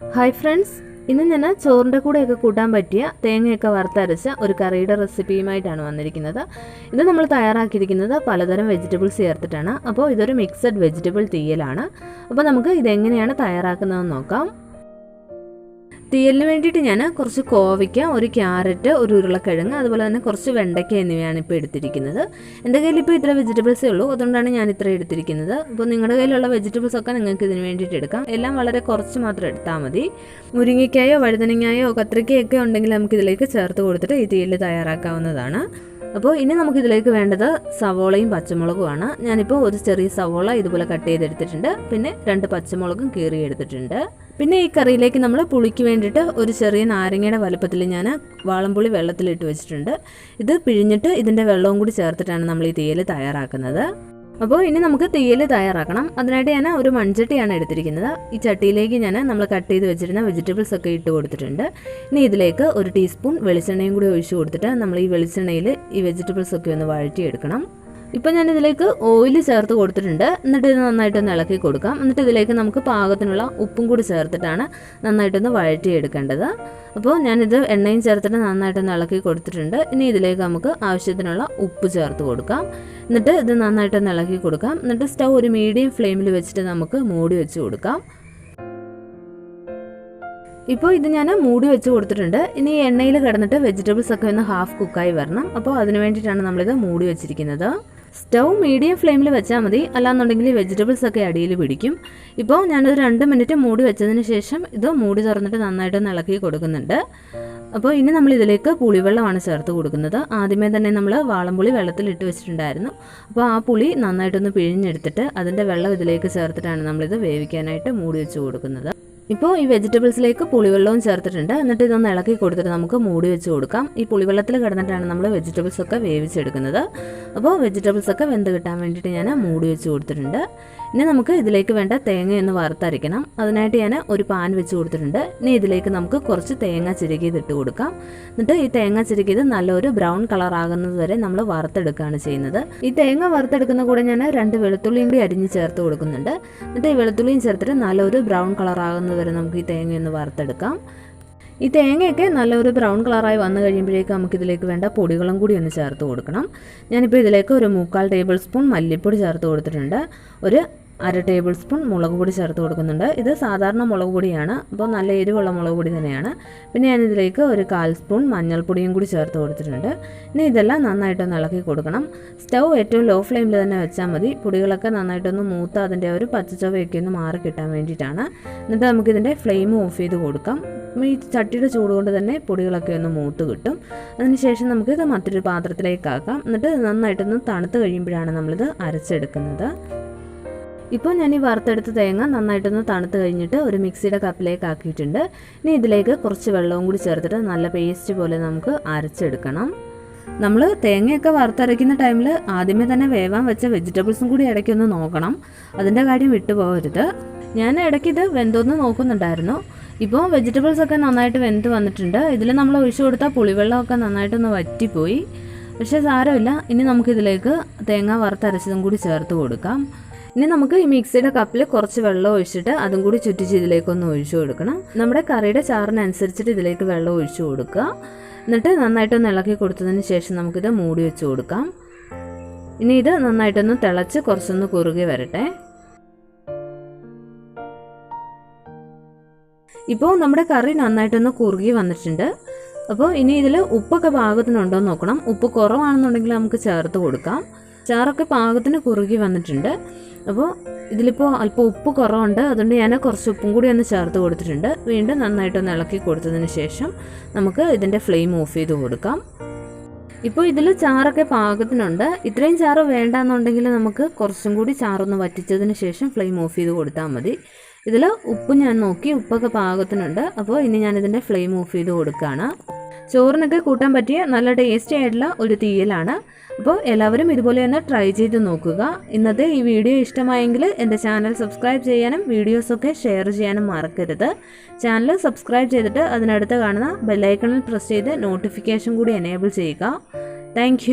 Hi friends, ഇന്ന് ഞാൻ ചോറിൻ്റെ കൂടെയൊക്കെ കൂട്ടാൻ പറ്റിയ തേങ്ങയൊക്കെ വറുത്തരച്ച ഒരു കറിയുടെ റെസിപ്പിയുമായിട്ടാണ് വന്നിരിക്കുന്നത്. ഇത് നമ്മൾ തയ്യാറാക്കിയിരിക്കുന്നത് പലതരം വെജിറ്റബിൾസ് ചേർത്തിട്ടാണ്. അപ്പോൾ ഇതൊരു മിക്സഡ് വെജിറ്റബിൾ തീയലാണ്. അപ്പോൾ നമുക്ക് ഇതെങ്ങനെയാണ് തയ്യാറാക്കുന്നതെന്ന് നോക്കാം. തീയലിന് വേണ്ടിയിട്ട് ഞാൻ കുറച്ച് കോവയ്ക്ക, ഒരു ക്യാരറ്റ്, ഒരു ഉരുളക്കിഴങ്ങ്, അതുപോലെ തന്നെ കുറച്ച് വെണ്ടയ്ക്ക എന്നിവയാണ് ഇപ്പോൾ എടുത്തിരിക്കുന്നത്. എൻ്റെ കയ്യിൽ ഇപ്പോൾ ഇത്ര വെജിറ്റബിൾസേ ഉള്ളൂ, അതുകൊണ്ടാണ് ഞാൻ ഇത്ര എടുത്തിരിക്കുന്നത്. അപ്പോൾ നിങ്ങളുടെ കയ്യിലുള്ള വെജിറ്റബിൾസ് ഒക്കെ നിങ്ങൾക്ക് ഇതിന് വേണ്ടിയിട്ട് എടുക്കാം. എല്ലാം വളരെ കുറച്ച് മാത്രം എടുത്താൽ മതി. മുരിങ്ങയ്ക്കായോ വഴുതനങ്ങായോ കത്രിക്കയൊക്കെ ഉണ്ടെങ്കിൽ നമുക്ക് ഇതിലേക്ക് ചേർത്ത് കൊടുത്തിട്ട് ഈ തീയൽ തയ്യാറാക്കാവുന്നതാണ്. അപ്പോൾ ഇനി നമുക്കിതിലേക്ക് വേണ്ടത് സവോളയും പച്ചമുളകുമാണ്. ഞാനിപ്പോൾ ഒരു ചെറിയ സവോള ഇതുപോലെ കട്ട് ചെയ്തെടുത്തിട്ടുണ്ട്. പിന്നെ 2 പച്ചമുളകും കീറിയെടുത്തിട്ടുണ്ട്. പിന്നെ ഈ കറിയിലേക്ക് നമ്മൾ പുളിക്ക് വേണ്ടിയിട്ട് ഒരു ചെറിയ നാരങ്ങയുടെ വലുപ്പത്തിൽ ഞാൻ വാളംപുളി വെള്ളത്തിലിട്ട് വെച്ചിട്ടുണ്ട്. ഇത് പിഴിഞ്ഞിട്ട് ഇതിൻ്റെ വെള്ളവും കൂടി ചേർത്തിട്ടാണ് നമ്മൾ ഈ തീയൽ തയ്യാറാക്കുന്നത്. അപ്പോൾ ഇനി നമുക്ക് തീയൽ തയ്യാറാക്കണം. അതിനായിട്ട് ഞാൻ ഒരു മൺചട്ടിയാണ് എടുത്തിരിക്കുന്നത്. ഈ ചട്ടിയിലേക്ക് ഞാൻ നമ്മൾ കട്ട് ചെയ്ത് വെച്ചിരുന്ന വെജിറ്റബിൾസ് ഒക്കെ ഇട്ട് കൊടുത്തിട്ടുണ്ട്. ഇനി ഇതിലേക്ക് 1 ടീസ്പൂൺ വെളിച്ചെണ്ണയും കൂടി ഒഴിച്ച് കൊടുത്തിട്ട് നമ്മൾ ഈ വെളിച്ചെണ്ണയിൽ ഈ വെജിറ്റബിൾസ് ഒക്കെ ഒന്ന് വഴറ്റിയെടുക്കണം. ഇപ്പോൾ ഞാൻ ഇതിലേക്ക് ഓയിൽ ചേർത്ത് കൊടുത്തിട്ടുണ്ട്. എന്നിട്ട് ഇത് നന്നായിട്ടൊന്ന് ഇളക്കി കൊടുക്കാം. എന്നിട്ട് ഇതിലേക്ക് നമുക്ക് പാകത്തിനുള്ള ഉപ്പും കൂടി ചേർത്തിട്ടാണ് നന്നായിട്ടൊന്ന് വഴറ്റിയെടുക്കേണ്ടത്. അപ്പോൾ ഞാനിത് എണ്ണയും ചേർത്തിട്ട് നന്നായിട്ടൊന്ന് ഇളക്കി കൊടുത്തിട്ടുണ്ട്. ഇനി ഇതിലേക്ക് നമുക്ക് ആവശ്യത്തിനുള്ള ഉപ്പ് ചേർത്ത് കൊടുക്കാം. എന്നിട്ട് ഇത് നന്നായിട്ടൊന്ന് ഇളക്കി കൊടുക്കാം. എന്നിട്ട് സ്റ്റൗ ഒരു മീഡിയം ഫ്ലെയിമിൽ വെച്ചിട്ട് നമുക്ക് മൂടി വെച്ച് കൊടുക്കാം. ഇപ്പോൾ ഇത് ഞാൻ മൂടി വെച്ച് കൊടുത്തിട്ടുണ്ട്. ഇനി എണ്ണയിൽ കിടന്നിട്ട് വെജിറ്റബിൾസ് ഒക്കെ ഒന്ന് ഹാഫ് കുക്കായി വരണം. അപ്പോൾ അതിന് വേണ്ടിയിട്ടാണ് നമ്മളിത് മൂടി വെച്ചിരിക്കുന്നത്. സ്റ്റൗ മീഡിയം ഫ്ലെയിമിൽ വെച്ചാൽ മതി, അല്ലാന്നുണ്ടെങ്കിൽ വെജിറ്റബിൾസ് ഒക്കെ അടിയിൽ പിടിക്കും. ഇപ്പോൾ ഞാനൊരു 2 മിനിറ്റ് മൂടി വെച്ചതിന് ശേഷം ഇത് മൂടി തുറന്നിട്ട് നന്നായിട്ടൊന്ന് ഇളക്കി കൊടുക്കുന്നുണ്ട്. അപ്പോൾ ഇനി നമ്മൾ ഇതിലേക്ക് പുളിവെള്ളമാണ് ചേർത്ത് കൊടുക്കുന്നത്. ആദ്യമേ തന്നെ നമ്മൾ വാളംപുളി വെള്ളത്തിലിട്ട് വെച്ചിട്ടുണ്ടായിരുന്നു. അപ്പോൾ ആ പുളി നന്നായിട്ടൊന്ന് പിഴിഞ്ഞെടുത്തിട്ട് അതിൻ്റെ വെള്ളം ഇതിലേക്ക് ചേർത്തിട്ടാണ് നമ്മളിത് വേവിക്കാനായിട്ട് മൂടി വെച്ച് കൊടുക്കുന്നത്. ഇപ്പോൾ ഈ വെജിറ്റബിൾസിലേക്ക് പുളിവെള്ളവും ചേർത്തിട്ടുണ്ട്. എന്നിട്ട് ഇതൊന്ന് ഇളക്കി കൊടുത്തിട്ട് നമുക്ക് മൂടി വെച്ച് കൊടുക്കാം. ഈ പുളിവെള്ളത്തിൽ കിടന്നിട്ടാണ് നമ്മൾ വെജിറ്റബിൾസ് ഒക്കെ വേവിച്ചെടുക്കുന്നത്. അപ്പോൾ വെജിറ്റബിൾസ് ഒക്കെ വെന്ത് കിട്ടാൻ വേണ്ടിയിട്ട് ഞാൻ മൂടി വെച്ച് കൊടുത്തിട്ടുണ്ട്. ഇനി നമുക്ക് ഇതിലേക്ക് വേണ്ട തേങ്ങയൊന്ന് വറുത്തരയ്ക്കണം. അതിനായിട്ട് ഞാൻ ഒരു പാൻ വെച്ച് കൊടുത്തിട്ടുണ്ട്. ഇനി ഇതിലേക്ക് നമുക്ക് കുറച്ച് തേങ്ങ ചിരകിയത് ഇട്ട് കൊടുക്കാം. എന്നിട്ട് ഈ തേങ്ങ ചിരകിയത് നല്ലൊരു ബ്രൗൺ കളർ ആകുന്നത് വരെ നമ്മൾ വറുത്തെടുക്കുകയാണ് ചെയ്യുന്നത്. ഈ തേങ്ങ വറുത്തെടുക്കുന്ന കൂടെ ഞാൻ 2 വെളുത്തുള്ളിയും കൂടി അരിഞ്ഞ് ചേർത്ത് കൊടുക്കുന്നുണ്ട്. എന്നിട്ട് ഈ വെളുത്തുള്ളിയും ചേർത്തിട്ട് നല്ലൊരു ബ്രൗൺ കളർ ആകുന്നത് വരെ നമുക്ക് ഈ തേങ്ങയൊന്ന് വറുത്തെടുക്കാം. ഈ തേങ്ങയൊക്കെ നല്ലൊരു ബ്രൗൺ കളറായി വന്നു കഴിയുമ്പോഴേക്കും നമുക്കിതിലേക്ക് വേണ്ട പൊടികളും കൂടി ഒന്ന് ചേർത്ത് കൊടുക്കണം. ഞാനിപ്പോൾ ഇതിലേക്ക് ഒരു 3/4 ടേബിൾ സ്പൂൺ മല്ലിപ്പൊടി ചേർത്ത് കൊടുത്തിട്ടുണ്ട്. ഒരു 1/2 ടേബിൾ സ്പൂൺ മുളക് പൊടി ചേർത്ത് കൊടുക്കുന്നുണ്ട്. ഇത് സാധാരണ മുളക് പൊടിയാണ്, അപ്പോൾ നല്ല എരിവുള്ള മുളക് പൊടി തന്നെയാണ്. പിന്നെ ഞാനിതിലേക്ക് ഒരു 1/4 സ്പൂൺ മഞ്ഞൾപ്പൊടിയും കൂടി ചേർത്ത് കൊടുത്തിട്ടുണ്ട്. ഇനി ഇതെല്ലാം നന്നായിട്ടൊന്ന് ഇളക്കി കൊടുക്കണം. സ്റ്റൗ ഏറ്റവും ലോ ഫ്ലെയിമിൽ തന്നെ വെച്ചാൽ മതി. പൊടികളൊക്കെ നന്നായിട്ടൊന്ന് മൂത്ത് അതിൻ്റെ ഒരു പച്ചച്ചൊവയൊക്കെ ഒന്ന് മാറി കിട്ടാൻ വേണ്ടിയിട്ടാണ്. എന്നിട്ട് നമുക്കിതിൻ്റെ ഫ്ലെയിം ഓഫ് ചെയ്ത് കൊടുക്കാം. ഈ ചട്ടിയുടെ ചൂട് കൊണ്ട് തന്നെ പൊടികളൊക്കെ ഒന്ന് മൂത്ത് കിട്ടും. അതിനുശേഷം നമുക്കിത് മറ്റൊരു പാത്രത്തിലേക്ക് ആക്കാം. എന്നിട്ട് നന്നായിട്ടൊന്ന് തണുത്ത് കഴിയുമ്പോഴാണ് നമ്മളിത് അരച്ചെടുക്കുന്നത്. ഇപ്പോൾ ഞാൻ ഈ വറുത്തെടുത്ത തേങ്ങ നന്നായിട്ടൊന്ന് തണുത്ത് കഴിഞ്ഞിട്ട് ഒരു മിക്സിയുടെ കപ്പിലേക്ക് ആക്കിയിട്ടുണ്ട്. ഇനി ഇതിലേക്ക് കുറച്ച് വെള്ളവും കൂടി ചേർത്തിട്ട് നല്ല പേസ്റ്റ് പോലെ നമുക്ക് അരച്ചെടുക്കണം. നമ്മൾ തേങ്ങയൊക്കെ വറുത്തരയ്ക്കുന്ന ടൈമിൽ ആദ്യമേ തന്നെ വേവാൻ വെച്ച വെജിറ്റബിൾസും കൂടി ഇടയ്ക്കൊന്ന് നോക്കണം. അതിൻ്റെ കാര്യം വിട്ടുപോകരുത്. ഞാൻ ഇടയ്ക്കിത് വെന്തോന്ന് നോക്കുന്നുണ്ടായിരുന്നു. ഇപ്പോൾ വെജിറ്റബിൾസ് ഒക്കെ നന്നായിട്ട് വെന്ത് വന്നിട്ടുണ്ട്. ഇതിൽ നമ്മൾ ഒഴിച്ചു കൊടുത്ത പുളിവെള്ളമൊക്കെ നന്നായിട്ടൊന്ന് വറ്റിപ്പോയി. പക്ഷേ സാരമില്ല. ഇനി നമുക്കിതിലേക്ക് തേങ്ങ വറുത്തരച്ചതും കൂടി ചേർത്ത് കൊടുക്കാം. ഇനി നമുക്ക് ഈ മിക്സിയുടെ കപ്പിൽ കുറച്ച് വെള്ളം ഒഴിച്ചിട്ട് അതും കൂടി ചുറ്റിച്ച് ഇതിലേക്കൊന്ന് ഒഴിച്ചു കൊടുക്കണം. നമ്മുടെ കറിയുടെ ചാറിനനുസരിച്ചിട്ട് ഇതിലേക്ക് വെള്ളം ഒഴിച്ചു കൊടുക്കുക. എന്നിട്ട് നന്നായിട്ടൊന്ന് ഇളക്കി കൊടുത്തതിന് ശേഷം നമുക്കിത് മൂടി വെച്ച് കൊടുക്കാം. ഇനി ഇത് നന്നായിട്ടൊന്ന് തിളച്ച് കുറച്ചൊന്ന് കുറുകി വരട്ടെ. ഇപ്പോൾ നമ്മുടെ കറി നന്നായിട്ടൊന്ന് കുറുകി വന്നിട്ടുണ്ട്. അപ്പോൾ ഇനി ഇതിൽ ഉപ്പൊക്കെ പാകത്തിനുണ്ടോ എന്ന് നോക്കണം. ഉപ്പ് കുറവാണെന്നുണ്ടെങ്കിൽ നമുക്ക് ചേർത്ത് കൊടുക്കാം. ചാറൊക്കെ പാകത്തിന് കുറുകി വന്നിട്ടുണ്ട്. അപ്പോൾ ഇതിലിപ്പോൾ അല്പം ഉപ്പ് കുറവുണ്ട്, അതുകൊണ്ട് ഞാൻ കുറച്ച് ഉപ്പും കൂടി ഒന്ന് ചേർത്ത് കൊടുത്തിട്ടുണ്ട്. വീണ്ടും നന്നായിട്ടൊന്ന് ഇളക്കി കൊടുത്തതിന് ശേഷം നമുക്ക് ഇതിൻ്റെ ഫ്ലെയിം ഓഫ് ചെയ്ത് കൊടുക്കാം. ഇപ്പോൾ ഇതിൽ ചാറൊക്കെ പാകത്തിനുണ്ട്. ഇത്രയും ചാറ് വേണ്ടാന്നുണ്ടെങ്കിൽ നമുക്ക് കുറച്ചും കൂടി ചാറൊന്ന് വറ്റിച്ചതിന് ശേഷം ഫ്ലെയിം ഓഫ് ചെയ്ത് കൊടുത്താൽ മതി. ഇതിൽ ഉപ്പ് ഞാൻ നോക്കി, ഉപ്പൊക്കെ പാകത്തിനുണ്ട്. അപ്പോൾ ഇനി ഞാനിതിൻ്റെ ഫ്ലെയിം ഓഫ് ചെയ്ത് കൊടുക്കുകയാണ്. ചോറിനൊക്കെ കൂട്ടാൻ പറ്റിയ നല്ല ടേസ്റ്റി ആയിട്ടുള്ള ഒരു തീയലാണ്. അപ്പോൾ എല്ലാവരും ഇതുപോലെ ഒന്ന് ട്രൈ ചെയ്ത് നോക്കുക. ഇന്നത്തെ ഈ വീഡിയോ ഇഷ്ടമായെങ്കിൽ എൻ്റെ ചാനൽ സബ്സ്ക്രൈബ് ചെയ്യാനും വീഡിയോസൊക്കെ ഷെയർ ചെയ്യാനും മറക്കരുത്. ചാനൽ സബ്സ്ക്രൈബ് ചെയ്തിട്ട് അതിനടുത്ത് കാണുന്ന ബെല്ലൈക്കണിൽ പ്രസ് ചെയ്ത് നോട്ടിഫിക്കേഷൻ കൂടി എനേബിൾ ചെയ്യുക. താങ്ക്